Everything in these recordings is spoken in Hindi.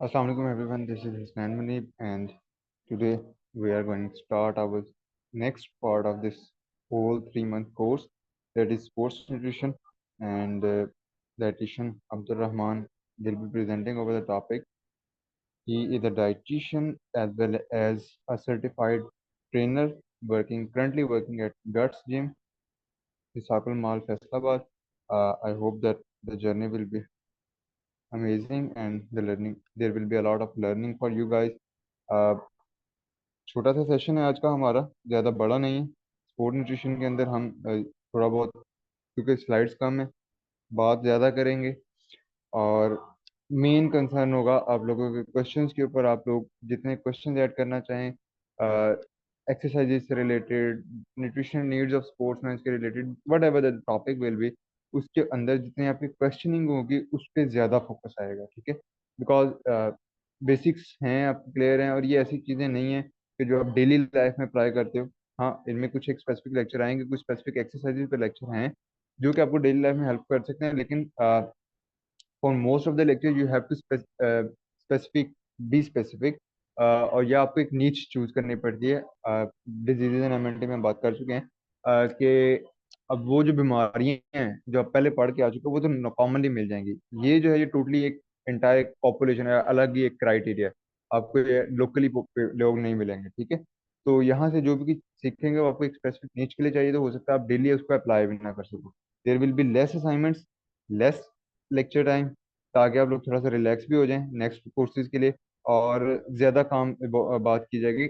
Assalamu alaikum everyone, this is Hisnan Munib and today we are going to start our next part of this whole 3 month course, that is sports nutrition, and dietitian Abdul Rahman will be presenting over the topic. He is a dietitian as well as a certified trainer currently working at Guts Gym, Hisakul Mall, Faisalabad. I hope that the journey will be amazing and there will be a lot of learning for you guys. Uh, छोटा सा सेशन है आज का हमारा, ज़्यादा बड़ा नहीं है। स्पोर्ट न्यूट्रिशन के अंदर हम थोड़ा बहुत, क्योंकि स्लाइड्स कम है, बात ज़्यादा करेंगे और मेन कंसर्न होगा आप लोगों के क्वेश्चंस के ऊपर। आप लोग जितने क्वेश्चंस ऐड करना चाहें, एक्सरसाइजेज से related, nutrition needs of sportsman के related, whatever the topic will be, उसके अंदर जितनी आपकी क्वेश्चनिंग होगी उस पर ज़्यादा फोकस आएगा, ठीक है। बिकॉज बेसिक्स हैं, आप क्लियर हैं, और ये ऐसी चीज़ें नहीं हैं कि जो आप डेली लाइफ में अप्लाई करते हो। हाँ, इनमें कुछ एक स्पेसिफिक लेक्चर आएंगे, कुछ स्पेसिफिक एक्सरसाइजेज पे लेक्चर हैं जो कि आपको डेली लाइफ में हेल्प कर सकते हैं, लेकिन for most of the lecture you have to specific be specific, और या आपको एक नीच चूज करनी पड़ती है। डिजीजेज एंड एमएनटी में बात कर चुके हैं कि अब वो जो बीमारियां हैं जो आप पहले पढ़ के आ चुके हो वो तो कॉमनली मिल जाएंगी। ये जो है ये टोटली एक एंटायर पॉपुलेशन है, अलग ही एक क्राइटेरिया, आपको ये लोकली लोग नहीं मिलेंगे, ठीक है। तो यहाँ से जो भी सीखेंगे वो आपको एक स्पेसिफिक नीच के लिए चाहिए, तो हो सकता है आप डेली उसको अप्लाई भी ना कर सको। There will be less assignments, less lecture time, ताकि आप लोग थोड़ा सा रिलैक्स भी हो जाएं नेक्स्ट कोर्सेज के लिए, और ज़्यादा काम बात की जाएगी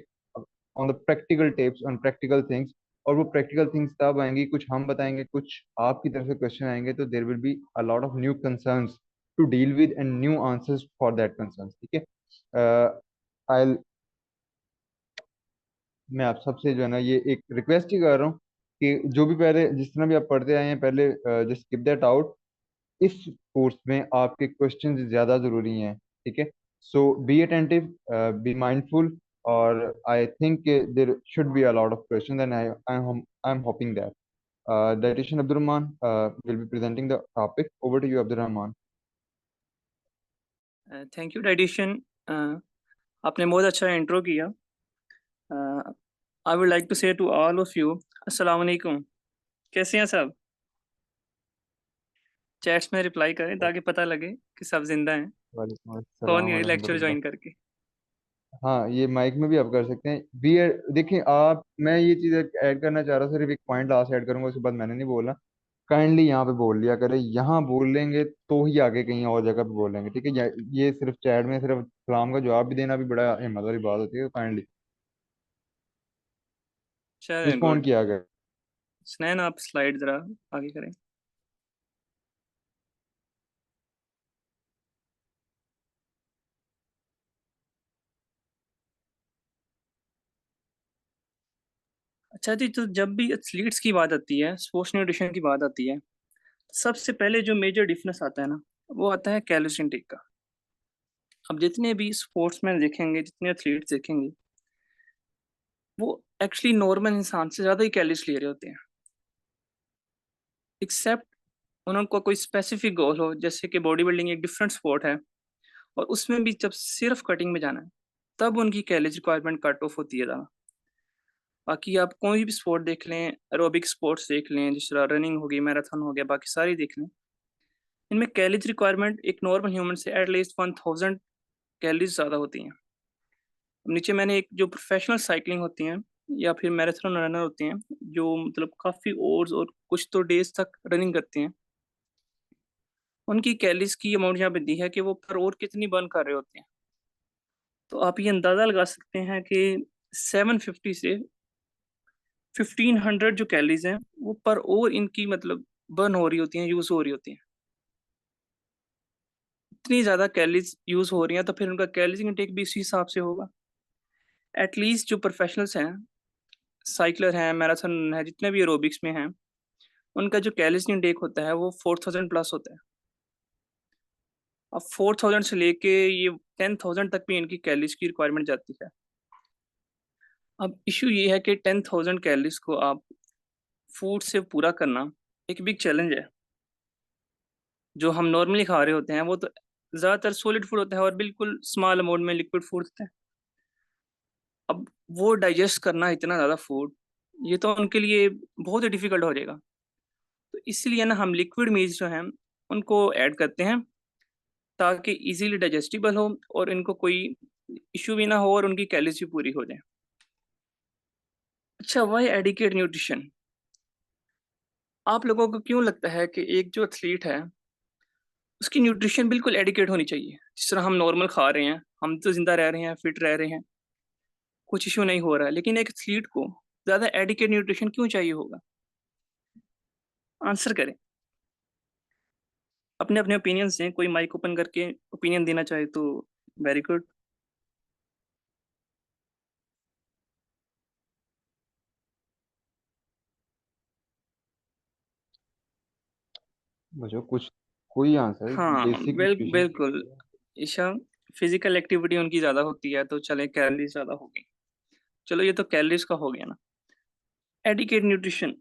on the practical tips on practical things. और वो प्रैक्टिकल थिंग्स तब आएंगी, कुछ हम बताएंगे, कुछ आपकी तरफ से क्वेश्चन आएंगे, तो there will be a lot of new concerns to deal with and new answers for that concerns, ठीक है। आई मैं आप सबसे जो है ना ये एक रिक्वेस्ट ही कर रहा हूँ कि जो भी पहले जिस तरह भी आप पढ़ते आए हैं पहले, जस्ट कीप दैट आउट। इस कोर्स में आपके क्वेश्चन ज्यादा जरूरी हैं, ठीक है। सो बी अटेंटिव, बी माइंडफुल, और I think there should be a lot of question and I am hoping that dietitian Abdurrahman will be presenting the topic. Over to you, Abdurrahman. Thank you dietitian, आपने बहुत अच्छा इंट्रो किया। आई वुड लाइक टू से टू ऑल ऑफ यू अस्सलाम वालेकुम। कैसे हैं सब? चैट्स में रिप्लाई करें ताकि पता लगे कि सब जिंदा हैं, वालेकुम कौन अस्सलाम नहीं लेक्चर वरहमतुल्लाह। ज्वाइन करके। हाँ, ये माइक में भी आप कर सकते हैं। बी देखिए आप, मैं ये चीज़ ऐड करना चाह रहा हूँ, सिर्फ एक पॉइंट लास्ट ऐड करूंगा, उसके बाद मैंने नहीं बोलना। काइंडली यहाँ पे बोल लिया करें, यहाँ बोल लेंगे तो ही आगे कहीं और जगह पे बोलेंगे, ठीक है। ये सिर्फ चैट में सिर्फ सलाम का जवाब भी देना भी बड़ा हिम्मत वाली बात होती है, काइंडली चलें, रिस्पॉन्ड गुड। किया गया। स्नैन, आप स्लाइड जरा आगे करें। अच्छा जी, तो जब भी एथलीट्स की बात आती है, स्पोर्ट्स न्यूट्रिशन की बात आती है, सबसे पहले जो मेजर डिफरेंस आता है ना, वो आता है कैलोरी इनटेक का। अब जितने भी स्पोर्ट्समैन देखेंगे, जितने एथलीट्स देखेंगे, वो एक्चुअली नॉर्मल इंसान से ज़्यादा ही कैलोरीज ले रहे होते हैं, एक्सेप्ट उनका कोई स्पेसिफिक गोल हो, जैसे कि बॉडी बिल्डिंग एक डिफरेंट स्पोर्ट है, और उसमें भी जब सिर्फ कटिंग में जाना है तब उनकी कैलोरी रिक्वायरमेंट कट ऑफ होती है ज़्यादा। बाकी आप कोई भी स्पोर्ट देख लें, एरोबिक स्पोर्ट्स देख लें, जिस तरह रनिंग हो गई, मैराथन हो गया, बाकी सारी देख लें, इनमें कैलोरी रिक्वायरमेंट एक नॉर्मल ह्यूमन से एटलीस्ट 1000 कैलोरीज ज़्यादा होती हैं। अब नीचे मैंने एक जो प्रोफेशनल साइकिलिंग होती हैं या फिर मैराथन रनर होते हैं, जो मतलब काफ़ी ओवर्स और कुछ तो डेज तक रनिंग करते हैं, उनकी कैलोरीज की अमाउंट यहाँ पे दी है कि वो पर आवर कितनी बर्न कर रहे होते हैं। तो आप ये अंदाज़ा लगा सकते हैं कि 750 से 1500 जो कैलोरीज हैं वो पर आवर इनकी मतलब बर्न हो रही होती हैं, यूज़ हो रही होती हैं। इतनी ज़्यादा कैलोरीज यूज़ हो रही हैं तो फिर उनका कैलोरी इनटेक भी इसी हिसाब से होगा। एटलीस्ट जो प्रोफेशनल्स हैं, साइक्लर हैं, मैराथन है, जितने भी एरोबिक्स में हैं, उनका जो कैलोरी इनटेक होता है वो 4000 प्लस होता है। अब 4000 से लेके ये 10,000 तक भी इनकी कैलोरीज की रिक्वायरमेंट जाती है। अब इशू ये है कि 10,000 कैलोरीज को आप फूड से पूरा करना एक बिग चैलेंज है। जो हम नॉर्मली खा रहे होते हैं वो तो ज़्यादातर सॉलिड फूड होता है और बिल्कुल स्मॉल अमाउंट में लिक्विड फूड होता है। अब वो डाइजेस्ट करना इतना ज़्यादा फूड, ये तो उनके लिए बहुत ही डिफ़िकल्ट हो जाएगा। तो इसलिए ना हम लिक्विड मील्स जो हैं, उनको ऐड करते हैं ताकि ईज़िली डाइजेस्टिबल हो और इनको कोई इश्यू भी ना हो और उनकी कैलोरीज़ भी पूरी हो जाए। अच्छा, व्हाई एडिक्वेट न्यूट्रिशन? आप लोगों को क्यों लगता है कि एक जो एथलीट है, उसकी न्यूट्रिशन बिल्कुल एडिक्वेट होनी चाहिए? जिस तरह हम नॉर्मल खा रहे हैं, हम तो ज़िंदा रह रहे हैं, फिट रह रहे हैं, कुछ इश्यू नहीं हो रहा है, लेकिन एक एथलीट को ज़्यादा एडिक्वेट न्यूट्रिशन क्यों चाहिए होगा? आंसर करें। अपने-अपने ओपिनियंस दें, कोई माइक ओपन करके ओपिनियन देना चाहे तो वेरी गुड। मुझे कुछ कोई आंसर हाँ, बेसिक न्यूट्रिशन के बिल्कुल। लिए। ईशा, फिज़िकल एक्टिविटी उनकी ज़्यादा होती है, तो चलें कैलोरीज़ ज़्यादा हो गई। चलो ये तो कैलोरीज़ का हो गया ना। एडिक्वेट न्यूट्रिशन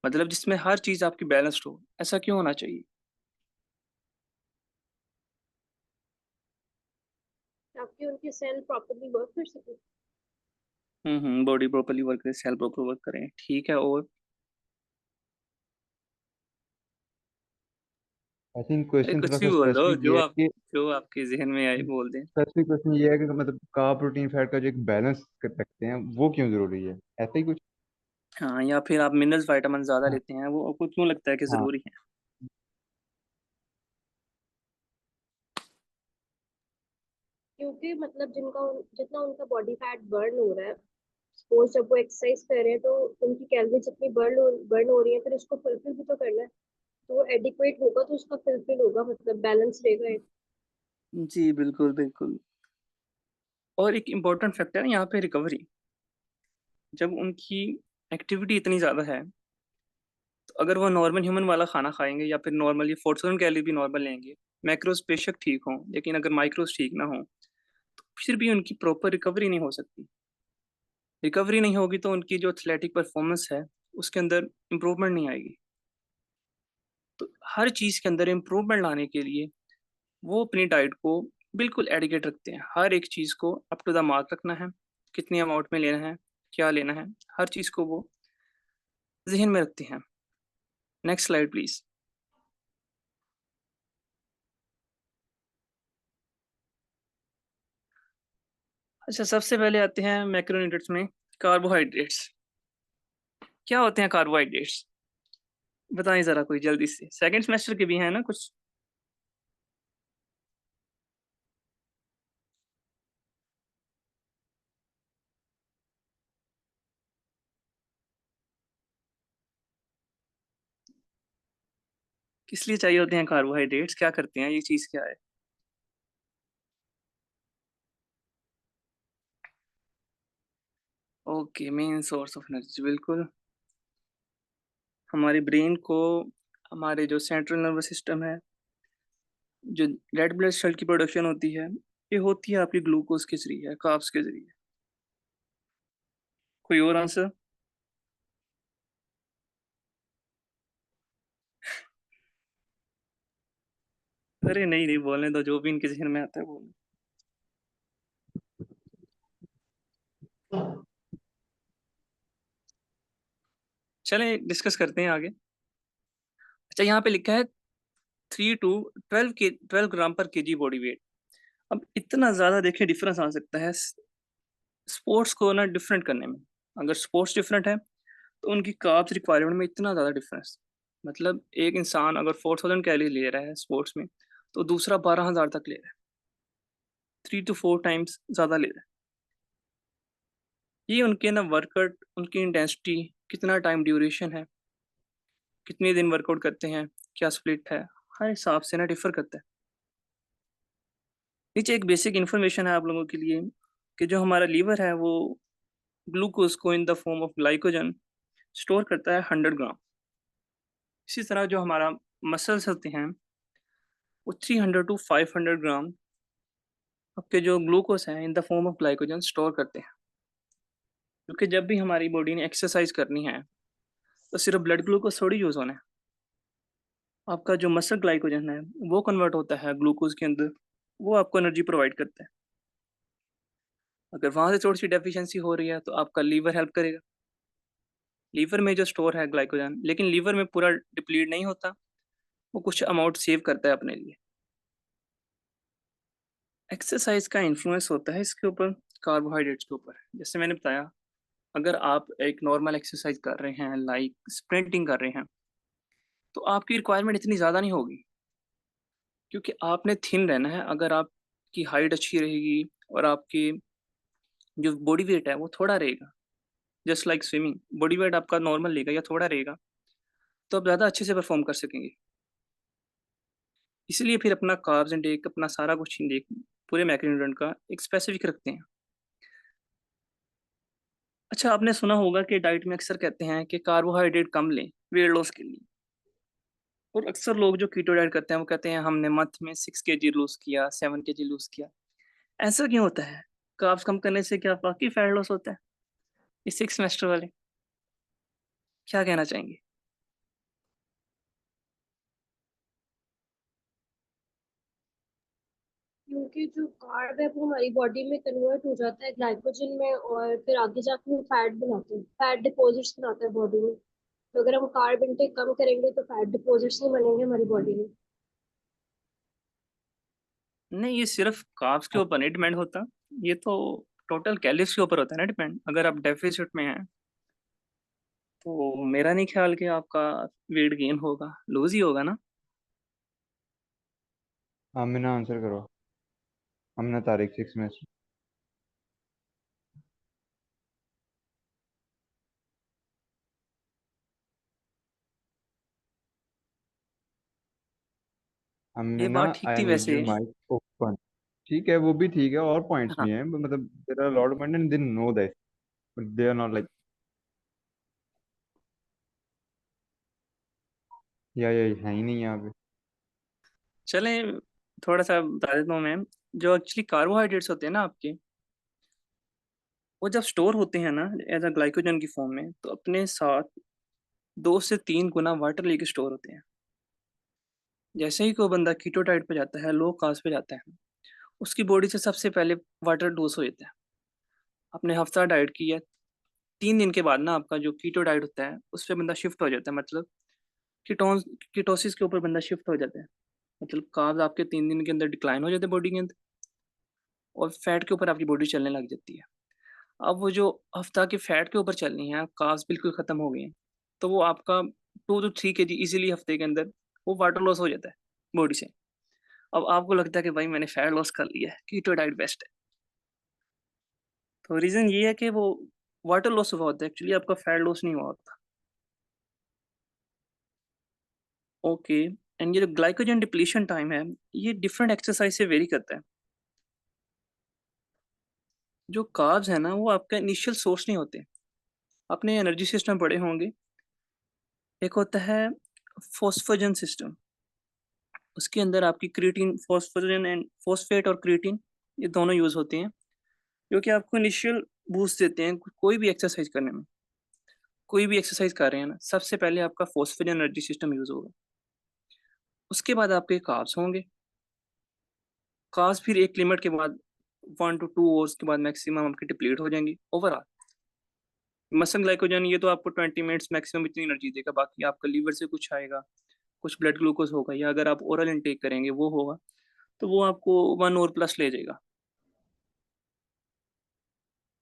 मतलब जिसमें हर चीज़ आपकी बैलेंस्ड हो, ऐसा क्यों होना चाहिए? ताकि उनकी सेल प्रॉपर्ली वर्क कर सके। बॉडी प्रॉपर्ली वर्क करे, सेल प्रॉपर वर्क करें, ठीक है और? आई थिंक अरे क्वेश्चन थोड़ा कुछ भी सा बोल दो, स्पेसिफिक ये है कि जो आपके ज़हन में आए बोल दें। स्पेसिफिक क्वेश्चन ये है कि मतलब कार्ब प्रोटीन फैट का जो एक बैलेंस कर सकते हैं वो क्यों जरूरी है, ऐसा ही कुछ। हाँ, या फिर आप मिनरल्स, विटामिन ज़्यादा हाँ लेते हैं, वो आपको क्यों लगता है कि हाँ। ज़रूरी है? क्योंकि मतलब जितना उनका बॉडी फैट बर्न हो रहा है, सपोज जब वो एक्सरसाइज कर रहे हैं तो उनकी कैलोरी जितनी बर्न हो रही है, फिर उसको फुलफिल भी तो करना है। तो वो एडिक्वेट होगा तो उसका फुलफिल होगा, मतलब बैलेंस रहेगा। जी, बिल्कुल, बिल्कुल। और एक इम्पोर्टेंट फैक्टर है यहाँ पे रिकवरी। जब उनकी एक्टिविटी इतनी ज़्यादा है, तो अगर वो नॉर्मल ह्यूमन वाला खाना खाएँगे या फिर नॉर्मली 4000 कैलोरी भी नॉर्मल लेंगे, मैक्रोज़ बेशक ठीक हों, लेकिन अगर माइक्रोज़ ठीक ना हों, फिर भी उनकी प्रॉपर रिकवरी नहीं हो सकती। रिकवरी नहीं होगी तो उनकी जो एथलेटिक परफॉर्मेंस है, उसके अंदर इम्प्रूवमेंट नहीं आएगी। तो हर चीज़ के अंदर इम्प्रूवमेंट लाने के लिए वो अपनी डाइट को बिल्कुल एडिकेट रखते हैं। हर एक चीज़ को अप टू द मार्क रखना है, कितनी अमाउंट में लेना है, क्या लेना है, हर चीज़ को वो ज़हन में रखते हैं। Next slide please. अच्छा, सबसे पहले आते हैं मैक्रोन्यूट्रिएंट्स में कार्बोहाइड्रेट्स। क्या होते हैं कार्बोहाइड्रेट्स? बताएँ ज़रा कोई जल्दी से। सेकंड सेमेस्टर के भी हैं ना कुछ? किस लिए चाहिए होते हैं कार्बोहाइड्रेट्स? क्या करते हैं? ये चीज़ क्या है? Okay, main source of energy बिल्कुल। हमारे ब्रेन को हमारे जो सेंट्रल नर्वस सिस्टम है, जो रेड ब्लड सेल की प्रोडक्शन होती है, ये होती है आपकी ग्लूकोज़ के ज़रिए, कार्ब्स के ज़रिए। कोई और आंसर? अरे नहीं, नहीं बोलने दो, जो भी इनके ज़हन में आता है बोलो। चलें डिस्कस करते हैं आगे। अच्छा, यहाँ पे लिखा है 3 टू 12 ग्राम पर केजी बॉडी वेट। अब इतना ज़्यादा देखिए डिफरेंस आ सकता है स्पोर्ट्स को ना डिफरेंट करने में। अगर स्पोर्ट्स डिफरेंट है, तो उनकी कार्ब्स रिक्वायरमेंट में इतना ज़्यादा डिफरेंस। मतलब एक इंसान अगर 4000 कैलोरी ले रहा है स्पोर्ट्स में, तो दूसरा 12000 तक ले रहा है। 3 टू 4 टाइम्स ज़्यादा ले रहा है। ये उनके ना वर्कआउट, उनकी इंटेंसिटी, कितना टाइम ड्यूरेशन है, कितने दिन वर्कआउट करते हैं, क्या स्प्लिट है, हर हिसाब से ना डिफ़र करता है। नीचे एक बेसिक इन्फॉर्मेशन है आप लोगों के लिए कि जो हमारा लीवर है वो ग्लूकोज़ को in the form of glycogen store करता है 100 ग्राम। इसी तरह जो हमारा मसल्स होते हैं, वो 300 टू 500 ग्राम आपके जो ग्लूकोज़ हैं in the form of glycogen store करते हैं। क्योंकि जब भी हमारी बॉडी ने एक्सरसाइज़ करनी है, तो सिर्फ़ ब्लड ग्लूकोज़ थोड़ी यूज़ होना है। आपका जो मसल ग्लाइकोजन है वो कन्वर्ट होता है ग्लूकोज के अंदर, वो आपको एनर्जी प्रोवाइड करता है। अगर वहां से थोड़ी सी डेफिशिएंसी हो रही है तो आपका लीवर हेल्प करेगा। लीवर में जो स्टोर है ग्लाइकोजन, लेकिन लीवर में पूरा डिप्लीट नहीं होता, वो कुछ अमाउंट सेव करता है अपने लिए। एक्सरसाइज का इन्फ्लुएंस होता है इसके ऊपर, कार्बोहाइड्रेट्स के ऊपर। जैसे मैंने बताया, अगर आप एक नॉर्मल एक्सरसाइज कर रहे हैं, लाइक स्प्रिंटिंग कर रहे हैं, तो आपकी रिक्वायरमेंट इतनी ज़्यादा नहीं होगी, क्योंकि आपने थिन रहना है। अगर आपकी हाइट अच्छी रहेगी और आपकी जो बॉडी वेट है वो थोड़ा रहेगा, just like swimming, body weight आपका नॉर्मल रहेगा या थोड़ा रहेगा, तो आप ज़्यादा अच्छे से परफॉर्म कर सकेंगे। इसलिए फिर अपना कार्ब्स इनटेक, अपना सारा कुछ इनटेक, पूरे मैक्रोन्यूट्रिएंट का एक स्पेसिफिक रखते हैं। अच्छा, आपने सुना होगा कि डाइट में अक्सर कहते हैं कि कार्बोहाइड्रेट कम लें वेट लॉस के लिए। और अक्सर लोग जो कीटो डाइट करते हैं वो कहते हैं हमने मंथ में 6 kg लूज किया, 7 kg लूज किया। ऐसा क्यों होता है? कार्ब्स कम करने से क्या वाकई फैट लॉस होता है? ये 6 सेमेस्टर वाले क्या कहना चाहेंगे? क्योंकि जो कार्ब है वो हमारी बॉडी में कन्वर्ट हो जाता है ग्लाइकोजन में, और फिर आगे जाके वो फैट बनाते हैं, फैट डिपॉजिट्स बनाता है बॉडी में। तो अगर हम कार्ब इंटेक कम करेंगे तो फैट डिपॉजिट्स नहीं बनेंगे हमारी बॉडी में। नहीं, ये सिर्फ कार्ब्स के ऊपर नहीं डिपेंड होता, ये तो टोटल कैलोरीज के ऊपर होता है ना डिपेंड। अगर आप डेफिसिट में हैं तो मेरा नहीं ख्याल कि आपका वेट गेन होगा, लूज ही होगा ना। आमिना आंसर करो। आमिना तारिक 6 सेमेस्टर। ये आमिना, बात ठीक आई थी नीड योर वैसे। Mic open. ठीक है, वो भी ठीक है, और पॉइंट्स हाँ, भी हैं, मतलब there are lot of point and they know that, but they are not like या है ही नहीं यहाँ पे। चलें, थोड़ा सा बता देता हूँ मैं। जो एक्चुअली कार्बोहाइड्रेट्स होते हैं ना आपके, वो जब स्टोर होते हैं ना एज अ ग्लाइकोजन की फॉर्म में, तो अपने साथ 2 से 3 गुना वाटर लेके स्टोर होते हैं। जैसे ही कोई बंदा कीटो डाइट पे जाता है, लो कार्ब्स पे जाता है, उसकी बॉडी से सबसे पहले वाटर डोज हो जाता है। आपने हफ्ता डाइट की है, 3 दिन के बाद ना आपका जो कीटो डाइट होता है उस पर बंदा शिफ्ट हो जाता है, मतलब कीटोन कीटोसिस के ऊपर बंदा शिफ्ट हो जाता है। मतलब कार्ब्स आपके 3 दिन के अंदर डिक्लाइन हो जाते हैं बॉडी के अंदर, और फैट के ऊपर आपकी बॉडी चलने लग जाती है। अब वो जो हफ्ता के फैट के ऊपर चलनी है, कार्ब्स बिल्कुल खत्म हो गए हैं, तो वो आपका 2 to 3 kg इजीली हफ्ते के अंदर वो वाटर लॉस हो जाता है बॉडी से। अब आपको लगता है कि भाई मैंने फैट लॉस कर लिया है, कीटो डाइट बेस्ट है। तो रीजन ये है कि वो वाटर लॉस हुआ होता है, एक्चुअली आपका फैट लॉस नहीं हुआ होता। ओके। एंड ये जो ग्लाइकोजन डिप्लीशन टाइम है, ये डिफरेंट एक्सरसाइज से वेरी करता है। जो कार्ब्स है ना वो आपका इनिशियल सोर्स नहीं होते। अपने एनर्जी सिस्टम पढ़े होंगे, एक होता है फॉस्फोजन सिस्टम। उसके अंदर आपकी क्रिएटिन, फॉस्फोजन एंड फॉस्फेट और क्रिएटिन, ये दोनों यूज होते हैं, जो कि आपको इनिशियल बूस्ट देते हैं कोई भी एक्सरसाइज करने में। कोई भी एक्सरसाइज कर रहे हैं ना, सबसे पहले आपका फॉस्फेट एनर्जी सिस्टम यूज होगा, उसके बाद आपके कार्ब्स होंगे। कार्ब्स फिर एक लिमिट के बाद 1 to 2 आवर्स के बाद मैक्सिमम आपके डिप्लीट हो जाएंगे ओवरऑल। मसल ग्लाइकोजन ये तो आपको 20 मिनट्स मैक्सिमम इतनी एनर्जी देगा, बाकी आपका लीवर से कुछ आएगा, कुछ ब्लड ग्लूकोज होगा, या अगर आप ओरल इनटेक करेंगे वो होगा, तो वो आपको 1 आवर प्लस ले जाएगा।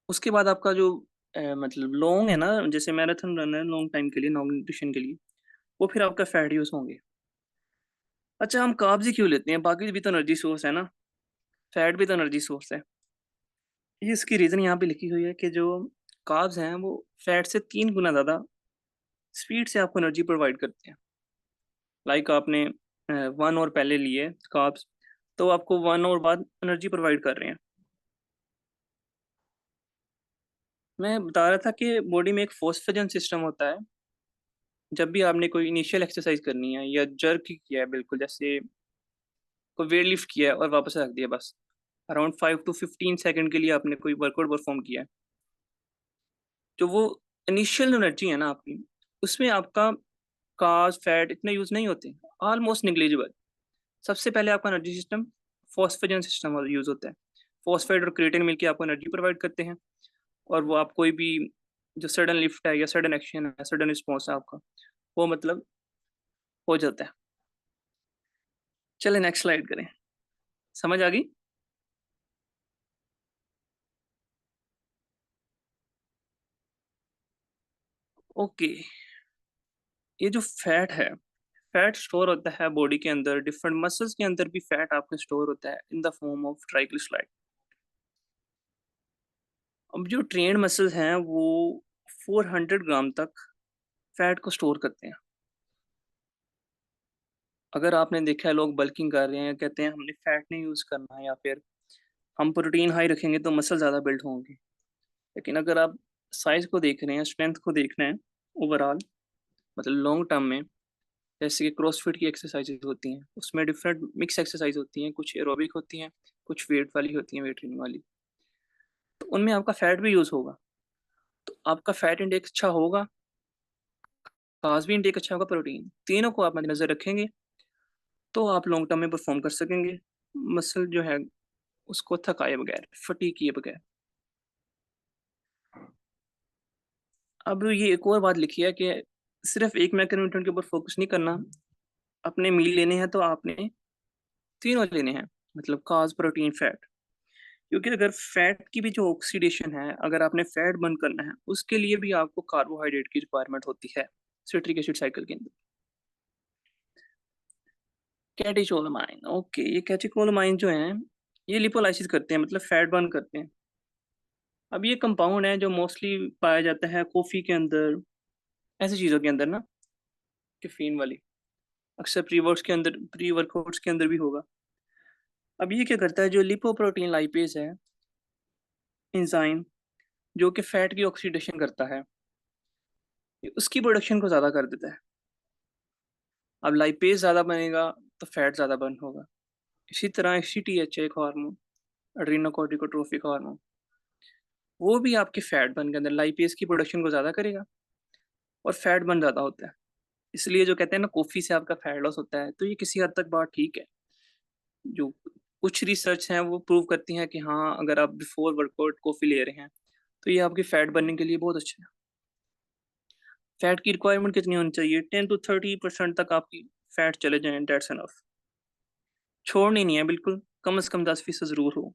उसके बाद आपका जो मतलब लॉन्ग है ना, जैसे मैराथन रन है लॉन्ग टाइम के लिए, लॉन्ग न्यूट्रिशन के लिए, वो फिर आपका फैट यूज होंगे। अच्छा, हम कार्ब्स ही क्यों लेते हैं? बाकी भी तो एनर्जी सोर्स है ना, फैट भी तो एनर्जी सोर्स है। ये इसकी रीजन यहाँ पे लिखी हुई है कि जो कार्ब्स हैं वो फैट से 3 गुना ज्यादा स्पीड से आपको एनर्जी प्रोवाइड करते हैं। लाइक आपने 1 आवर पहले लिए कार्ब्स, तो आपको 1 आवर बाद एनर्जी प्रोवाइड कर रहे हैं। मैं बता रहा था कि बॉडी में एक फोस्फेजन सिस्टम होता है। जब भी आपने कोई इनिशियल एक्सरसाइज करनी है या जर्क किया है, बिल्कुल जैसे कोई वेट लिफ्ट किया है और वापस रख दिया, बस अराउंड 5 to 15 सेकंड के लिए आपने कोई वर्कआउट परफॉर्म किया है, जो वो इनिशियल एनर्जी है ना आपकी, उसमें आपका कार्ब्स, फैट इतने यूज नहीं होते, ऑलमोस्ट निग्लिजिबल। सबसे पहले आपका एनर्जी सिस्टम फॉस्फेजन सिस्टम यूज होता है। फॉस्फेट और क्रिएटिन मिलकर आपको एनर्जी प्रोवाइड करते हैं, और वो आप कोई भी जो सडन लिफ्ट है या सडन एक्शन है, सडन रिस्पॉन्स है आपका, वो मतलब हो जाता है। चले नेक्स्ट स्लाइड करें। समझ आ गई? ओके, ये जो फैट है, फैट स्टोर होता है बॉडी के अंदर, डिफरेंट मसल्स के अंदर भी फैट आपके स्टोर होता है in the form of triglyceride. अब जो ट्रेन्ड मसल्स हैं वो 400 ग्राम तक फैट को स्टोर करते हैं। अगर आपने देखा है लोग बल्किंग कर रहे हैं, कहते हैं हमने फैट नहीं यूज करना, या फिर हम प्रोटीन हाई रखेंगे तो मसल ज़्यादा बिल्ड होंगे। लेकिन अगर आप साइज को देख रहे हैं, स्ट्रेंथ को देखना है ओवरऑल, मतलब लॉन्ग टर्म में, जैसे कि क्रॉसफिट की एक्सरसाइजेज होती हैं, उसमें डिफरेंट मिक्स एक्सरसाइज होती हैं, कुछ एरोबिक होती हैं, कुछ वेट वाली होती हैं, वेट ट्रेनिंग वाली। तो उनमें आपका फैट भी यूज होगा, तो आपका फैट इंटेक अच्छा होगा, कार्ब्स भी इंटेक अच्छा होगा, प्रोटीन, तीनों को आप मद्देनजर रखेंगे तो आप लॉन्ग टर्म में परफॉर्म कर सकेंगे, मसल जो है उसको थकाए बगैर, फटीग किए बगैर। अब ये एक और बात लिखी है कि सिर्फ एक मैक्रोन्यूट्रिएंट के ऊपर फोकस नहीं करना, अपने मील लेने हैं तो आपने तीनों लेने हैं, मतलब कार्ब्स, प्रोटीन, फैट। क्योंकि अगर फैट की भी जो ऑक्सीडेशन है, अगर आपने फैट बर्न करना है, उसके लिए भी आपको कार्बोहाइड्रेट की रिक्वायरमेंट होती है सिट्रिक एसिड साइकिल के अंदर। कैटेकोलामाइन, ओके, ये कैटेकोलामाइन जो है ये लिपोलाइसिस करते हैं, मतलब फैट बर्न करते हैं। अब ये कंपाउंड है जो मोस्टली पाया जाता है कॉफ़ी के अंदर, ऐसी चीज़ों के अंदर ना, कैफीन वाली, अक्सर प्री वर्कआउट्स के अंदर भी होगा। अब ये क्या करता है, जो लिपोप्रोटीन लाइपेज है एंजाइम, जो कि फैट की ऑक्सीडेशन करता है, ये उसकी प्रोडक्शन को ज़्यादा कर देता है। अब लाइपेज ज़्यादा बनेगा तो फैट ज़्यादा बर्न होगा। इसी तरह एसीटीएच एक हार्मोन, एड्रेनोकोर्टिकोट्रोफिक हार्मोन, वो भी आपके फैट बर्न के अंदर लाइपेज की प्रोडक्शन को ज़्यादा करेगा और फैट बर्न ज़्यादा होता है। इसलिए जो कहते हैं ना कॉफ़ी से आपका फैट लॉस होता है, तो ये किसी हद तक बात ठीक है। जो कुछ रिसर्च हैं वो प्रूव करती हैं कि हाँ, अगर आप बिफोर वर्कआउट कॉफ़ी ले रहे हैं तो ये आपकी फैट बर्निंग के लिए बहुत अच्छा है। फैट की रिक्वायरमेंट कितनी होनी चाहिए? 10 to 30% तक आपकी फैट चले जाएं, डेट्स इनफ। छोड़नी नहीं है बिल्कुल, कम से कम 10% ज़रूर हो।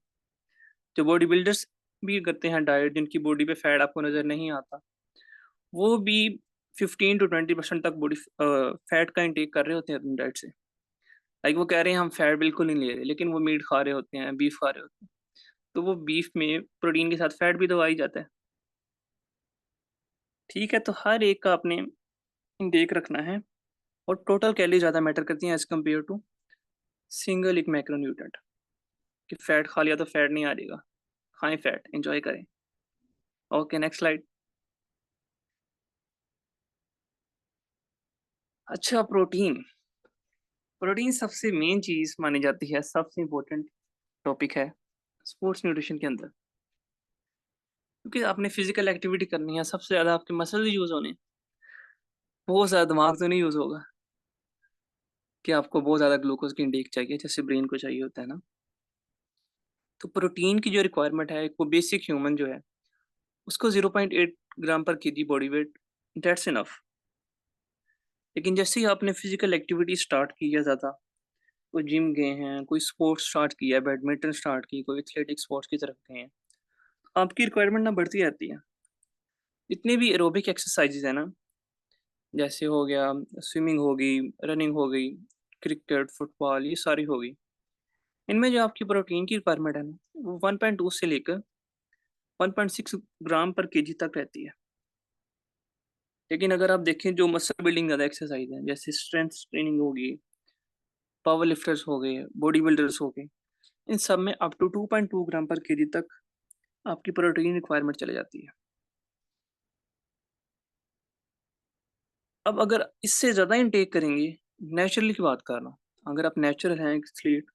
जो बॉडी बिल्डर्स भी करते हैं डाइट, जिनकी बॉडी पे फैट आपको नज़र नहीं आता, वो भी 15 to 20% तक बॉडी फैट का इंटेक कर रहे होते हैं अपनी डाइट से। लाइक वो कह रहे हैं हम फैट बिल्कुल नहीं ले रहे, लेकिन वो मीट खा रहे होते हैं, बीफ खा रहे होते हैं, तो वो बीफ में प्रोटीन के साथ फैट भी तो आ ही जाता है। ठीक है, तो हर एक का अपने इंटेक रखना है, और टोटल कैलोरी ज़्यादा मैटर करती हैं एज कम्पेयर टू सिंगल एक मैक्रोन्यूट्रेंट। कि फैट खा लिया तो फैट नहीं आ जाएगा, खाएं फैट, एंजॉय करें। Okay, next slide. अच्छा, प्रोटीन, प्रोटीन सबसे मेन चीज़ मानी जाती है, सबसे इम्पोर्टेंट टॉपिक है स्पोर्ट्स न्यूट्रिशन के अंदर। क्योंकि आपने फिजिकल एक्टिविटी करनी है, सबसे ज़्यादा आपके मसल यूज़ होने, बहुत ज़्यादा दिमाग तो नहीं यूज़ होगा कि आपको बहुत ज़्यादा ग्लूकोज की इंटेक चाहिए जैसे ब्रेन को चाहिए होता है ना। तो प्रोटीन की जो रिक्वायरमेंट है, वो बेसिक ह्यूमन जो है उसको 0.8 ग्राम पर KG body weight, dates enough. लेकिन जैसे ही आपने फिजिकल एक्टिविटी स्टार्ट की है ज़्यादा, कोई जिम गए हैं, कोई स्पोर्ट्स स्टार्ट किया है, बैडमिंटन स्टार्ट की, कोई एथलेटिक स्पोर्ट्स की तरफ गए हैं, आपकी रिक्वायरमेंट ना बढ़ती रहती है। जितनी भी एरोबिक एक्सरसाइजेज है ना, जैसे हो गया स्विमिंग हो गई, रनिंग हो गई, क्रिकेट, फुटबॉल, ये सारी हो गई, इनमें जो आपकी प्रोटीन की रिक्वायरमेंट है ना, वो 1.2 से लेकर 1.6 ग्राम पर केजी तक रहती है। लेकिन अगर आप देखें जो मसल बिल्डिंग ज़्यादा एक्सरसाइज है, जैसे स्ट्रेंथ ट्रेनिंग होगी, पावर लिफ्टर्स हो गए, बॉडी बिल्डर्स हो गए, इन सब में अप टू 2.2 ग्राम पर केजी तक आपकी प्रोटीन रिक्वायरमेंट चले जाती है। अब अगर इससे ज़्यादा इनटेक करेंगे, नेचुरली की बात कर रहा हूँ, अगर आप नेचुरल हैं एथलीट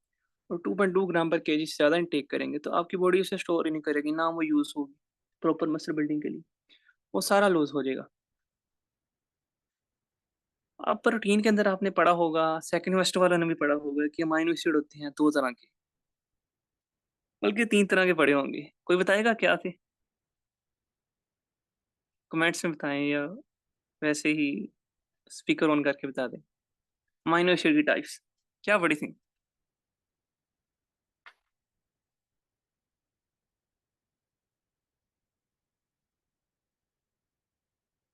और 2.2 ग्राम पर केजी से ज़्यादा इनटेक करेंगे, तो आपकी बॉडी उसे स्टोर ही नहीं करेगी, ना वो यूज़ होगी प्रॉपर मसल बिल्डिंग के लिए, वो सारा लूज हो जाएगा। अब प्रोटीन के अंदर आपने पढ़ा होगा, सेकंड सेमेस्टर वालों ने भी पढ़ा होगा कि अमाइनो एसिड होते हैं 2 तरह के, बल्कि 3 तरह के पढ़े होंगे। कोई बताएगा क्या थे? कमेंट्स में बताएँ या वैसे ही स्पीकर ऑन करके बता दें। अमाइनो एसिड की टाइप्स क्या पढ़ी थी?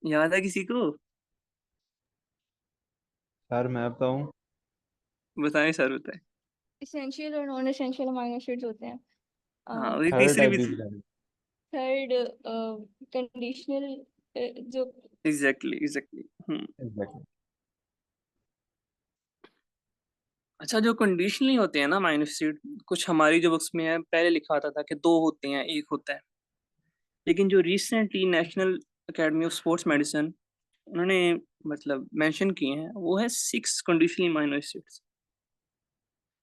याद है किसी को? सर मैं बताऊं? बताएँ सर बताएँ। एसेंशियल और नॉन एसेंशियल अमाइनो एसिड्स होते हैं। हाँ, वही थर्ड तीसरी टाइप भी भी थी। बता दीजिए। थर्ड कंडीशनल जो एग्ज़ैक्टली। एग्जैक्टली। अच्छा, जो कंडीशनली होते हैं ना अमाइनो एसिड, कुछ हमारी जो बुक्स में है पहले लिखा आता था कि 2 होते हैं, 1 होता है। लेकिन जो recently national academy of sports medicine उन्होंने मतलब मेंशन किए हैं, वो है 6 कंडीशनली अमाइनो एसिड्स।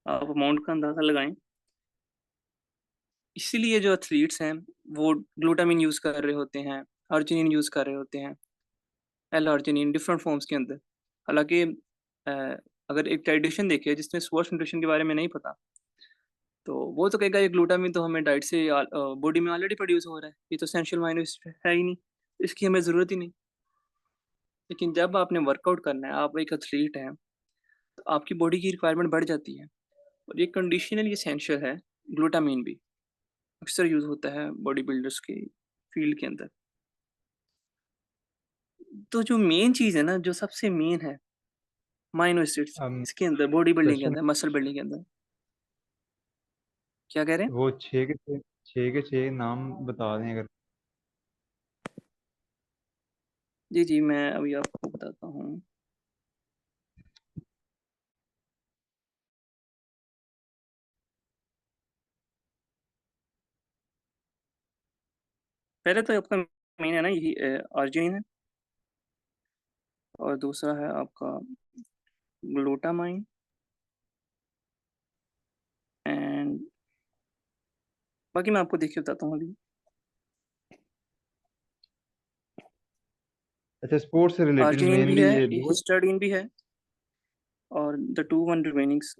आप अमाउंट का अंदाज़ा लगाएँ। इसीलिए जो एथलीट्स हैं, वो ग्लूटामाइन यूज़ कर रहे होते हैं, अर्जिनिन यूज़ कर रहे होते हैं, एल-अर्जिनिन डिफरेंट फॉर्म्स के अंदर। हालाँकि अ, अगर एक डायटीशियन देखे जिसने स्पोर्ट्स न्यूट्रिशन के बारे में नहीं पता, तो वो तो कहेगा ये ग्लूटामाइन तो हमें डाइट से बॉडी में ऑलरेडी प्रोड्यूस हो रहा है, ये तो एसेंशियल अमाइनो एसिड है ही नहीं, इसकी हमें ज़रूरत ही नहीं। लेकिन जब आपने वर्कआउट करना है, आप एक एथलीट हैं, तो आपकी बॉडी की रिक्वायरमेंट बढ़ जाती है और ये कंडीशनली एसेंशियल है, ग्लूटामाइन भी। अक्सर यूज़ होता है बॉडी बिल्डर्स की फील्ड के अंदर। तो जो मेन चीज़ है ना, जो सबसे मेन है, अमाइनो एसिड्स इसके अंदर बॉडी बिल्डिंग के क्वेश्चन अंदर, मसल बिल्डिंग के अंदर। क्या कह रहे हैं? वो छः के छः नाम बता दें अगर। जी, जी, मैं अभी आपको बताता हूँ। पहले तो आपका मेन है ना यही अर्जिनिन है और दूसरा है आपका ग्लूटामाइन एंड बाकी मैं आपको देख के बताता हूँ अभी। अच्छा, स्पोर्ट्स से रिलेटेड अर्जिनिन भी मेनली है, ये एक दो। हिस्टाडीन भी है और द 2 1 रिमेनिंग्स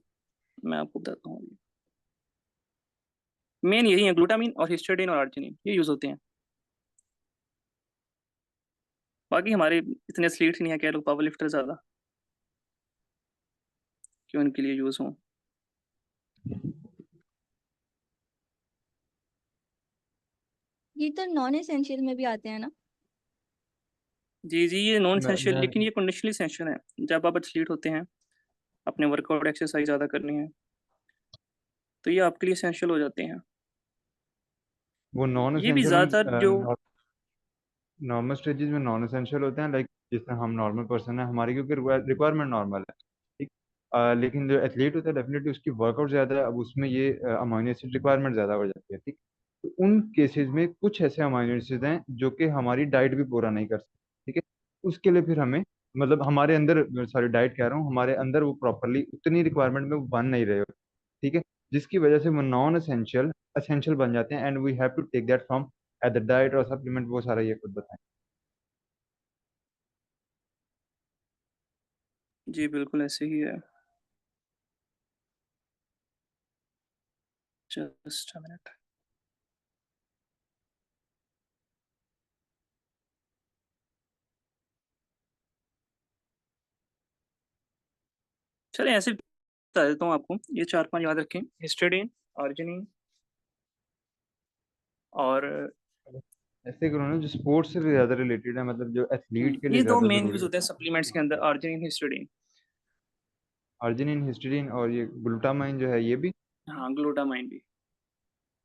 मैं आपको बताता हूँ अभी। मेन यही है ग्लूटामाइन और हिस्टाडीन और अर्जिनिन, ये यूज़ होते हैं। बाकी हमारे इतने एथलीट्स नहीं है, क्या लोग पावर लिफ्टर ज़्यादा कि उनके लिए यूज़ हों। ये तो नॉन एसेंशियल में भी आते हैं ना। जी, जी, ये नॉन एसेंशियल मैं लेकिन ये कंडीशनली एसेंशियल है। जब आप एथलीट होते हैं, अपने वर्कआउट एक्सरसाइज ज़्यादा करनी है, तो ये आपके लिए एसेंशियल हो जाते हैं। वो नॉन ये भी ज़्यादातर जो एसेंशियल नॉर्मल स्टेजेस में नॉन एसेंशियल होते हैं, लाइक जिससे हम नॉर्मल पर्सन है हमारी, क्योंकि रिक्वायरमेंट नॉर्मल है। ठीक। लेकिन जो एथलीट होता है डेफिनेटली उसकी वर्कआउट ज़्यादा है, अब उसमें ये अमाइनो एसिड रिक्वायरमेंट ज़्यादा हो जाती है। ठीक। तो उन केसेस में कुछ ऐसे अमाइनो एसिड हैं जो कि हमारी डाइट भी पूरा नहीं कर सकते। ठीक है। उसके लिए फिर हमें, मतलब हमारे अंदर, सॉरी डाइट कह रहा हूँ, हमारे अंदर वो प्रॉपरली उतनी रिक्वायरमेंट में वो बन नहीं रहे होते। ठीक है। जिसकी वजह से वो नॉन एसेंशियल एसेंशियल बन जाते हैं, and we have to take that from at the diet और सप्लीमेंट, वो सारा ये खुद बताएं। जी, बिल्कुल ऐसे ही है। Just a minute. चलिए ऐसे बता देता हूँ आपको, ये 4-5 याद रखें, हिस्टिडाइन, अर्जिनिन और ऐसे करो ना जो स्पोर्ट्स से ज्यादा रिलेटेड है, मतलब जो एथलीट के लिए ये 2 ज्यादा मेन जरूरी यूज़ है। होते हैं सप्लीमेंट्स के अंदर, अर्जिनिन, हिस्टिडाइन। अर्जिनिन, हिस्टिडीन और ये ग्लूटामाइन जो है ये भी। हाँ, ग्लूटामाइन भी।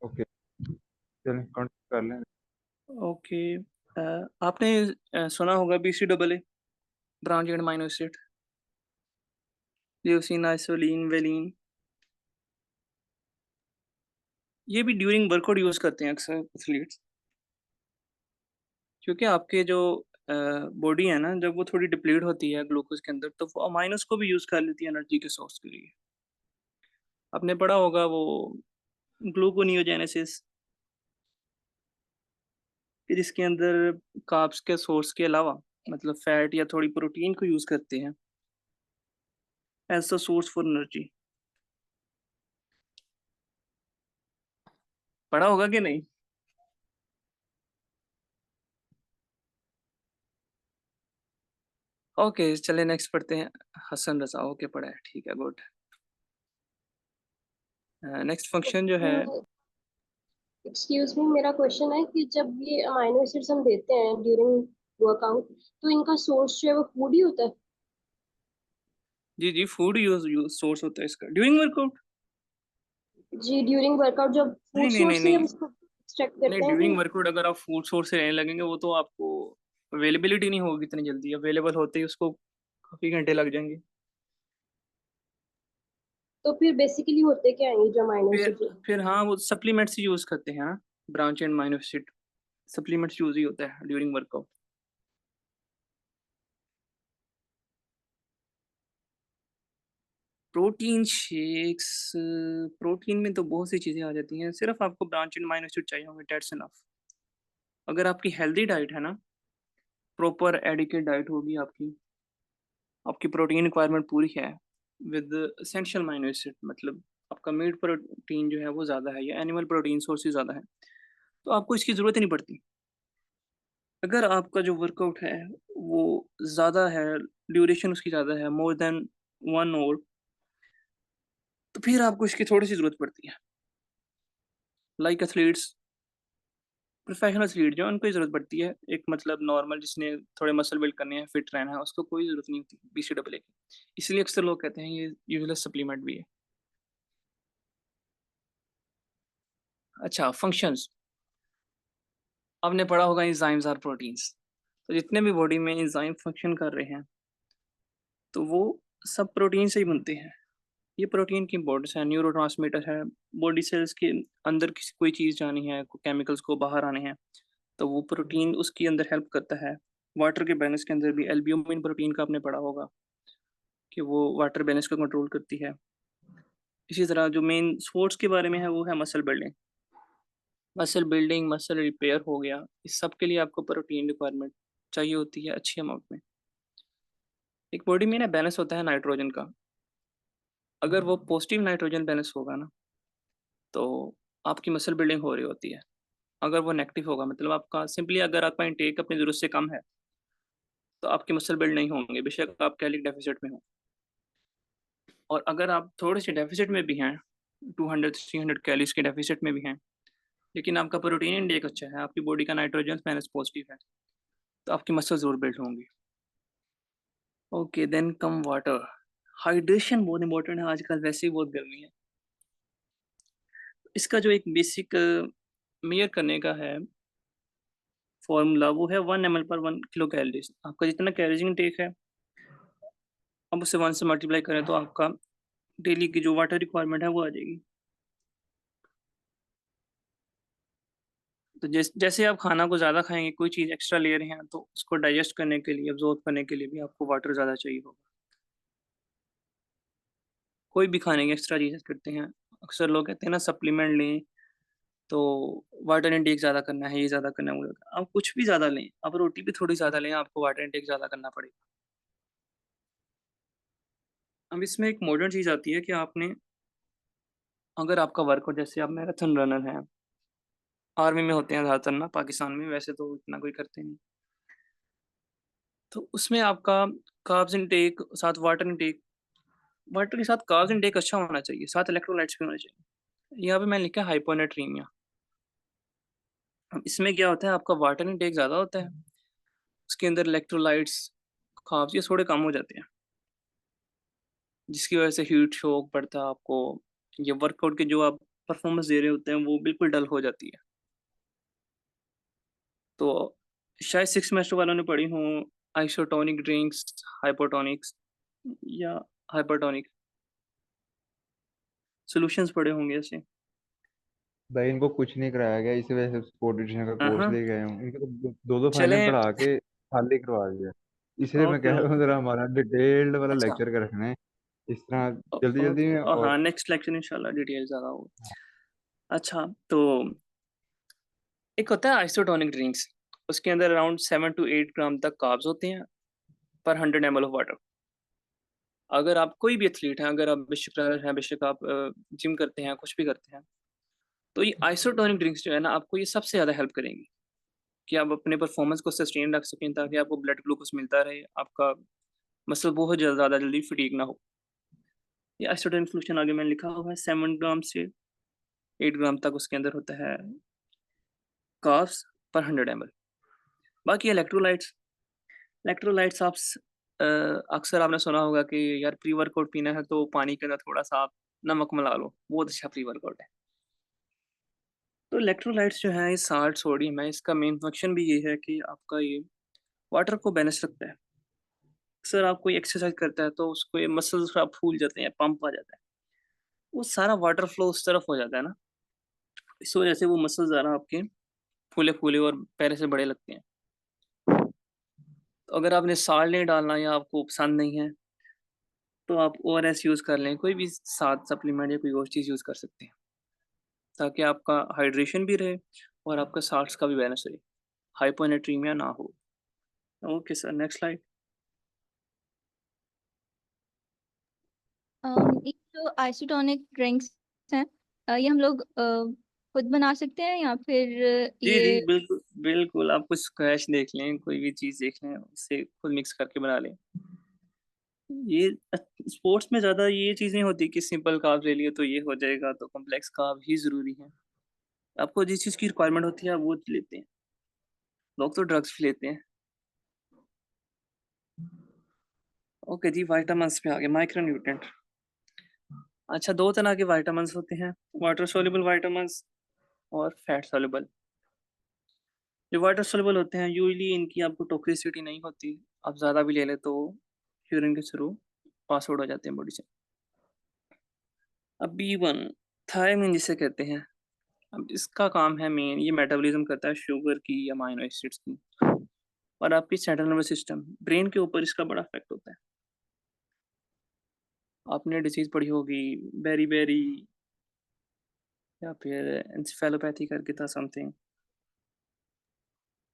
ओके, चलें कंटिन्यू कर लें। ओके। आपने सुना होगा BCAA, branched amino acid, leucine, isoleucine, valine. ये भी ड्यूरिंग वर्कआउट यूज़ करते हैं अक्सर एथलीट्स, क्योंकि आपके जो बॉडी है ना, जब वो थोड़ी डिप्लीट होती है ग्लूकोज के अंदर, तो वो अमाइनोस को भी यूज़ कर लेती है एनर्जी के सोर्स के लिए। आपने पढ़ा होगा वो ग्लूकोनियोजेनेसिस, कि जिसके अंदर कार्ब्स के सोर्स के अलावा मतलब फैट या थोड़ी प्रोटीन को यूज़ करते हैं as the source for energy. पढ़ा होगा कि नहीं? ओके चलिए नेक्स्ट पढ़ते हैं। हसन रजा, ओके पढ़ा है, ठीक है, गुड। नेक्स्ट फंक्शन जो है, एक्सक्यूज मी, मेरा क्वेश्चन है कि जब ये अमाइनो एसिड्स हम देते हैं ड्यूरिंग वर्कआउट, तो इनका सोर्स जो है वो फूड ही होता है? जी जी, फूड यूज सोर्स होता है इसका ड्यूरिंग वर्कआउट। जी, ड्यूरिंग वर्कआउट जब नहीं फूड नहीं नहीं सोर्स से नहीं जब इसको एक्सट्रैक्ट नहीं, करते हैं ड्यूरिंग फिर। वर्कआउट अगर आप फूड सोर्स से लेने लगेंगे वो तो आपको अवेलेबिलिटी नहीं होगी इतनी जल्दी, अवेलेबल होते ही उसको काफी घंटे लग जाएंगे। तो फिर बेसिकली होते क्या है ये जो अमाइनो फिर एसिड्स? फिर हाँ, वो सप्लीमेंट्स यूज करते हैं ना, branch and amino acid supplements use ही होता है during workout. Protein shakes, protein में तो बहुत सी चीजें आ जाती हैं, सिर्फ आपको ब्रांच एंड अमाइनो एसिड चाहिए होंगे, दैट्स इनफ। अगर आपकी हेल्दी डाइट है ना, प्रॉपर एडिकेट डाइट होगी आपकी, आपकी प्रोटीन रिक्वायरमेंट पूरी है विद एसेंशियल अमाइनो एसिड, मतलब आपका मीट प्रोटीन जो है वो ज़्यादा है या एनिमल प्रोटीन सोर्सेज ज़्यादा है, तो आपको इसकी ज़रूरत ही नहीं पड़ती। अगर आपका जो वर्कआउट है वो ज़्यादा है, ड्यूरेशन उसकी ज़्यादा है, मोर देन 1 आवर, तो फिर आपको इसकी थोड़ी सी ज़रूरत पड़ती है। लाइक एथलीट्स, प्रोफेशनल एथलीट जो है, उनको ही ज़रूरत पड़ती है। एक मतलब नॉर्मल जिसने थोड़े मसल बिल्ड करने हैं, फिट रहना है, उसको कोई ज़रूरत नहीं होती BCAA की। इसलिए अक्सर लोग कहते हैं ये यूजलेस सप्लीमेंट भी है। अच्छा, फंक्शंस आपने पढ़ा होगा, एंजाइम्स और प्रोटीन्स। तो जितने भी बॉडी में एंजाइम फंक्शन कर रहे हैं तो वो सब प्रोटीन से ही बनते हैं। ये प्रोटीन की बॉडीज है, न्यूरोट्रांसमीटर है, बॉडी सेल्स के अंदर किसी कोई चीज़ जानी है, केमिकल्स को बाहर आने हैं, तो वो प्रोटीन उसके अंदर हेल्प करता है। वाटर के बैलेंस के अंदर भी एल्ब्यूमिन प्रोटीन का आपने पढ़ा होगा कि वो वाटर बैलेंस को कंट्रोल करती है। इसी तरह जो मेन स्पोर्ट्स के बारे में है वो है muscle building. Muscle building, muscle repair हो गया, इस सब के लिए आपको प्रोटीन रिक्वायरमेंट चाहिए होती है अच्छी अमाउंट में। एक बॉडी में ना बैलेंस होता है नाइट्रोजन का, अगर वो पॉजिटिव नाइट्रोजन बैलेंस होगा ना तो आपकी मसल बिल्डिंग हो रही होती है। अगर वो नेगेटिव होगा, मतलब आपका सिंपली अगर आपका इंटेक अपनी ज़रूरत से कम है तो आपकी मसल बिल्ड नहीं होंगे, बेशक आप कैलोरी डेफिसिट में हो। और अगर आप थोड़े से डेफिसिट में भी हैं, 200-300 कैलोरीज के डेफिसिट में भी हैं, लेकिन आपका प्रोटीन इंटेक अच्छा है, आपकी बॉडी का नाइट्रोजन बैलेंस पॉजिटिव है, तो आपकी मसल जरूर बिल्ड होंगी। Okay then come water. Hydration बहुत इंपॉर्टेंट है, आजकल वैसे ही बहुत गर्मी है। इसका जो एक बेसिक मेयर करने का है फॉर्मूला, वो है 1 ml/1 kcal। आपका जितना कैलोरीज इंटेक है, अब उसे 1 से मल्टीप्लाई करें तो आपका डेली की जो वाटर रिक्वायरमेंट है वो आ जाएगी। तो जैसे आप खाना को ज़्यादा खाएंगे, कोई चीज़ एक्स्ट्रा ले रहे हैं, तो उसको डाइजेस्ट करने के लिए, अब्जॉर्ब करने के लिए भी आपको वाटर ज़्यादा चाहिए होगा। कोई भी खाने की एक्स्ट्रा चीज़ करते हैं, अक्सर लोग कहते हैं ना सप्लीमेंट लें तो वाटर इंटेक ज़्यादा करना है, ये ज़्यादा करना है, वो ज़्यादा। आप कुछ भी ज़्यादा लें, आप रोटी भी थोड़ी ज़्यादा लें, आपको वाटर इंटेक ज़्यादा करना पड़ेगा। अब इसमें एक मॉडर्न चीज़ आती है कि आपने, अगर आपका वर्कआउट, जैसे आप मैराथन रनर हैं, आर्मी में होते हैं ज़्यादातर ना, पाकिस्तान में वैसे तो इतना कोई करते नहीं, तो उसमें आपका कार्ब्स इंटेक साथ वाटर इंटेक, वाटर के साथ कार्ब्स इंटेक अच्छा होना चाहिए, साथ इलेक्ट्रोलाइट्स भी होने चाहिए। यहाँ पे मैंने लिखा है हाइपोनेट्रीमिया। अब इसमें क्या होता है, आपका वाटर इंटेक ज़्यादा होता है, उसके अंदर इलेक्ट्रोलाइट्स, कार्ब्स ये थोड़े कम हो जाते हैं, जिसकी वजह से हीट शॉक पड़ता है आपको, ये वर्कआउट के जो आप परफॉर्मेंस दे रहे होते हैं वो बिल्कुल डल हो जाती है। तो शायद 6 सेमेस्टर वालों ने पढ़ी हूँ आइसोटोनिक ड्रिंक्स, हाइपोटोनिक्स या हाइपरटोनिक सॉल्यूशंस पढ़े होंगे ऐसे। भाई इनको कुछ नहीं कराया गया, इसी वजह से स्पोर्ट न्यूट्रिशन का कोर्स हाँ, ले गए हूँ, इनको तो दो दो फाइनल चलें। पढ़ा के खाली करवा दिया। इसलिए मैं ओके कह रहा हूँ ओके, जरा हमारा डिटेल्ड वाला अच्छा, लेक्चर का रखना है, इस तरह जल्दी जल्दी ओके, में। हाँ और नेक्स्ट लेक्चर इंशाल्लाह डिटेल ज़्यादा होगा। अच्छा, तो एक होता है आइसोटोनिक ड्रिंक्स, उसके अंदर अराउंड 7 to 8 ग्राम तक कार्ब्स होते हैं पर 100 ml ऑफ वाटर। अगर आप कोई भी एथलीट हैं, अगर आप बेशक रनर हैं, बेशक आप जिम करते हैं, कुछ भी करते हैं, तो ये आइसोटोनिक ड्रिंक्स जो है ना, आपको ये सबसे ज़्यादा हेल्प करेंगी कि आप अपने परफॉर्मेंस को सस्टेन रख सकें, ताकि आपको ब्लड ग्लूकोज मिलता रहे, आपका मसल बहुत ज़्यादा जल्दी फटीग ना हो। ये आइसोटोनिक सोल्यूशन आगे मैंने लिखा हुआ है, 7 ग्राम से 8 ग्राम तक उसके अंदर होता है कार्ब्स पर 100 ml। बाकी इलेक्ट्रोलाइट्स अक्सर आपने सुना होगा कि यार प्री वर्कआउट पीना है तो पानी के अंदर थोड़ा सा आप नमक मिला लो, बहुत अच्छा प्री वर्कआउट है। तो इलेक्ट्रोलाइट्स जो है, ये साल्ट सोडियम है, इसका मेन फंक्शन भी ये है कि आपका ये वाटर को बैलेंस रखता है। अक्सर आप कोई एक्सरसाइज करता है तो उसको ये मसल्स आप फूल जाते हैं, पंप आ जाता है, वो सारा वाटर फ्लो उस तरफ हो जाता है ना, इस वजह से वो मसल्स ज़्यादा आपके फूले फूले और पैरे से बड़े लगते हैं। तो अगर आपने साल्ट नहीं डालना या आपको पसंद नहीं है, तो आप ओआरएस यूज़ कर लें, कोई भी साथ सप्लीमेंट या कोई और चीज़ यूज़ कर सकते हैं, ताकि आपका हाइड्रेशन भी रहे और आपका साल्ट्स का भी बैलेंस रहे, हाइपोनेट्रीमिया ना हो। Okay sir, next slide. ये जो आइसोटोनिक ड्रिंक्स हैं, ये हम लोग खुद बना सकते हैं या फिर जी, जी, ये बिल्कुल, बिल्कुल, आप कुछ स्क्वैश देख लें, कोई भी चीज़ देख लें, उससे खुद मिक्स करके बना लें। ये स्पोर्ट्स में ज़्यादा ये चीज़ नहीं होती कि सिंपल कार्ब ले लिए तो ये हो जाएगा, तो कॉम्प्लेक्स कार्ब ही ज़रूरी है। आपको जिस चीज़ की रिक्वायरमेंट होती है, आप वो लेते हैं। लोग तो ड्रग्स भी लेते हैं। ओके जी, विटामिन्स पे आ गए, माइक्रोन्यूट्रिएंट। अच्छा, 2 तरह के विटामिन्स होते हैं, वाटर सॉल्युबल विटामिन्स और फैट सॉल्युबल। जो वाटर सॉल्युबल होते हैं, यूजुअली इनकी आपको टॉक्सिसिटी नहीं होती। आप ज़्यादा भी ले लें तो यूरिन के थ्रू पास आउट हो जाते हैं बॉडी से। अब B1 थायमिन जिसे कहते हैं, अब इसका काम है मेन, ये मेटाबॉलिज्म करता है शुगर की या अमाइनो एसिड्स की, और आपकी सेंट्रल नर्वस सिस्टम, ब्रेन के ऊपर इसका बड़ा इफेक्ट होता है। आपने डिसीज पढ़ी होगी बेरी या फिर एंसेफेलोपैथी करके था समथिंग।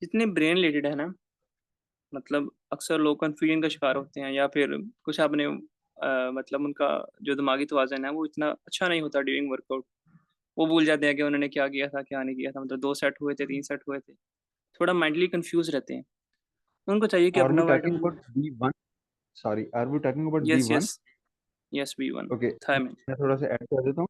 जितने ब्रेन रिलेटेड है ना, मतलब अक्सर लोग कन्फ्यूजन का शिकार होते हैं, या फिर कुछ आपने मतलब उनका जो दिमागी तवाज़ुन है वो इतना अच्छा नहीं होता ड्यूरिंग वर्कआउट। वो भूल जाते हैं कि उन्होंने क्या किया था, क्या नहीं किया था, मतलब 2 सेट हुए थे, 3 सेट हुए थे। थोड़ा मेंटली कंफ्यूज रहते हैं। उनको चाहिए कि Are अपना we talking vitamin. about B1? Sorry, are we talking about yes, B1? Yes, yes, B1 okay, thiamine. मैं थोड़ा सा ऐड कर देता हूँ।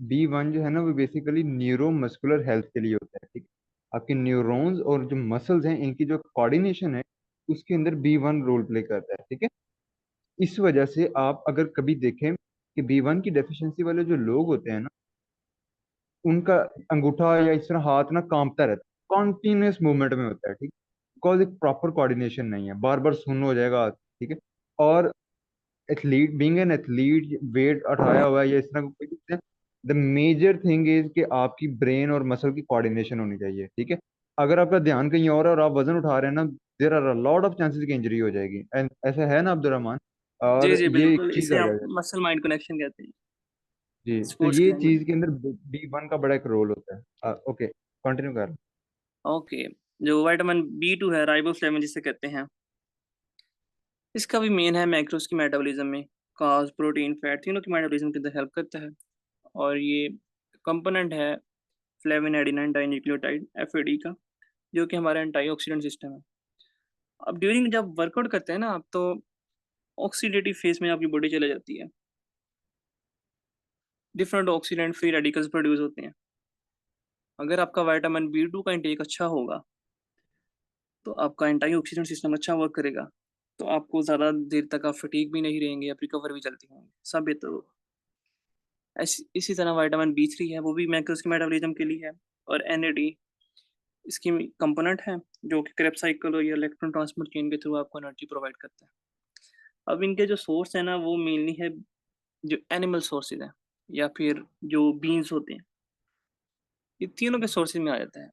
B1 जो है ना, वो बेसिकली न्यूरो मस्कुलर हेल्थ के लिए होता है, ठीक है। आपके न्यूरॉन्स और जो मसल्स हैं, इनकी जो कोऑर्डिनेशन है, उसके अंदर B1 रोल प्ले करता है, ठीक है। इस वजह से आप अगर कभी देखें कि B1 की डेफिशिएंसी वाले जो लोग होते हैं ना, उनका अंगूठा या इस तरह हाथ ना कांपता रहता है, कॉन्टिन्यूस मूवमेंट में होता है, ठीक। बिकॉज एक प्रॉपर कोऑर्डिनेशन नहीं है, बार बार सुन्न हो जाएगा, ठीक है। और athlete, being an athlete, weight उठाया हुआ है या इस तरह कोई चीज़ है, द मेजर थिंग इज कि आपकी ब्रेन और मसल की कोऑर्डिनेशन होनी चाहिए, ठीक है। अगर आपका ध्यान कहीं और आप वजन उठा रहे हैं ना, there are a lot of chances की इंजरी हो जाएगी, एंड ऐसा है ना अब्दुलरहमान। जी, और जी, ये एक बिल्कुल, चीज इसे आ आप जाएगी। मसल माइंड कनेक्शन कहते हैं जी, तो स्पोर्ट्स की ये लैंग्वेज चीज में। के अंदर B1 का बड़ा एक रोल होता है। ओके, कंटिन्यू कर। ओके, जो विटामिन B2 है, राइबोफ्लेविन जिसे कहते हैं, इसका भी मेन है मैक्रोज की मेटाबॉलिज्म में, कार्ब्स, प्रोटीन, फैट तीनों की मेटाबॉलिज्म के अंदर हेल्प करता है। और ये कंपोनेंट है फ्लेविन एडेनाइन डाइन्यूक्लियोटाइड FAD का, जो कि हमारा एंटीऑक्सीडेंट सिस्टम है। अब ड्यूरिंग जब वर्कआउट करते हैं ना आप, तो ऑक्सीडेटिव फेज में आपकी बॉडी चले जाती है, different oxidant free radicals produce होते हैं। अगर आपका विटामिन B2 का इंटेक अच्छा होगा, तो आपका एंटीऑक्सीडेंट सिस्टम अच्छा वर्क करेगा, तो आपको ज़्यादा देर तक आप फटीग भी नहीं रहेंगे, आप रिकवर भी जल्दी होंगे, सब बेहतर होगा। इसी तरह विटामिन B3 है, वो भी मैक्रोज के मेटाबॉलिज्म के लिए है। और NAD इसकी कंपोनेंट है, जो कि क्रेब साइकिल या इलेक्ट्रॉन ट्रांसपोर्ट चेन के थ्रू आपको एनर्जी प्रोवाइड करता है। अब इनके जो सोर्स है ना, वो मेनली है जो एनिमल सोर्सेज हैं, या फिर जो बीन्स होते हैं, ये तीनों के सोर्सेज में आ जाता है।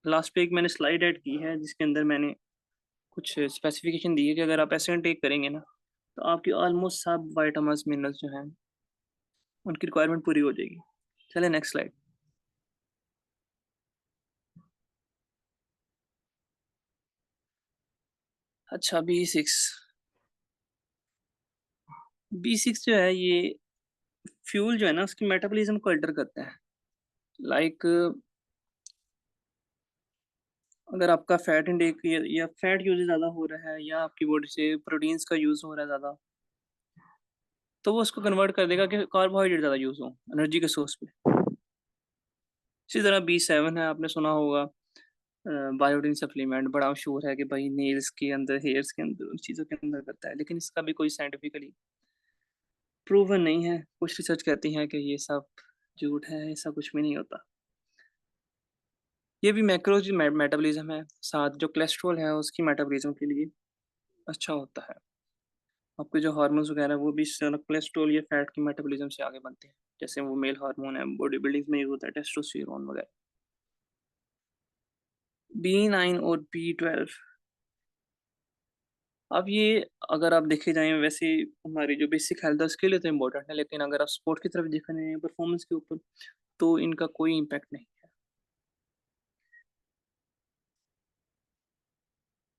लास्ट पे एक मैंने स्लाइड ऐड की है, जिसके अंदर मैंने कुछ स्पेसिफिकेशन दी है कि अगर आप ऐसे टेक करेंगे ना, तो आपकी ऑलमोस्ट सब वाइटामिन मिनरल्स जो हैं, उनकी रिक्वायरमेंट पूरी हो जाएगी। चले नेक्स्ट स्लाइड। अच्छा, B6 B6 जो है ये फ्यूल जो है ना उसकी मेटाबॉलिज्म को अल्टर करता है। लाइक अगर आपका फैट इंटेक या फैट यूज ज़्यादा हो रहा है या आपकी बॉडी से प्रोटीन्स का यूज़ हो रहा है ज़्यादा, तो वो उसको कन्वर्ट कर देगा कि कार्बोहाइड्रेट ज़्यादा यूज़ हो एनर्जी के सोर्स पे। इसी तरह B7 है, आपने सुना होगा बायोटिन सप्लीमेंट बड़ा मशहूर है कि भाई नेल्स के अंदर, हेयर्स के अंदर, उन चीज़ों के अंदर करता है, लेकिन इसका भी कोई साइंटिफिकली प्रूवन नहीं है। कुछ रिसर्च कहती हैं कि ये सब झूठ है, ऐसा कुछ भी नहीं होता। ये भी मैक्रोज मेटाबॉलिज्म है, साथ जो कोलेस्ट्रॉल है उसकी मेटाबॉलिज्म के लिए अच्छा होता है। आपके जो हार्मोन्स वगैरह वो भी कोलेस्ट्रॉल या फैट की मेटाबॉलिज्म से आगे बनते हैं, जैसे वो मेल हार्मोन है, बॉडी बिल्डिंग में यूज होता है टेस्टोस्टेरोन वगैरह। B9 और B12 अब ये अगर आप देखे जाएं वैसे हमारी जो बेसिक हेल्थ है उसके लिए तो इम्पोर्टेंट है, लेकिन अगर आप स्पोर्ट की तरफ देखने हैं परफॉर्मेंस के ऊपर तो इनका कोई इम्पैक्ट नहीं है।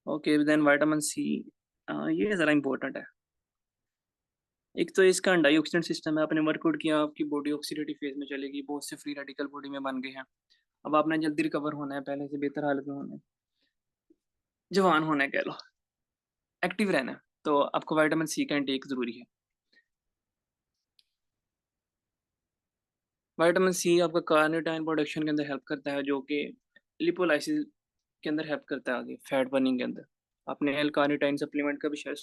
ओके देन विटामिन सी, ये ज़रा इम्पोर्टेंट है। एक तो इसका एंटीऑक्सीडेंट सिस्टम है, आपने वर्कआउट किया आपकी बॉडी ऑक्सीडेटिव फेज में चलेगी, बहुत से फ्री रेडिकल बॉडी में बन गए हैं। अब आपने जल्दी रिकवर होना है, पहले से बेहतर हालत में होना है, जवान होना है कह लो, एक्टिव रहना है, तो आपको विटामिन सी का इंटेक ज़रूरी है। विटामिन सी आपका कार्निटाइन प्रोडक्शन के अंदर हेल्प करता है, जो कि लिपोलाइसिस के अंदर हेल्प करता है आगे फैट बर्निंग के अंदर। आपने एल कार्निटाइन सप्लीमेंट का भी शायद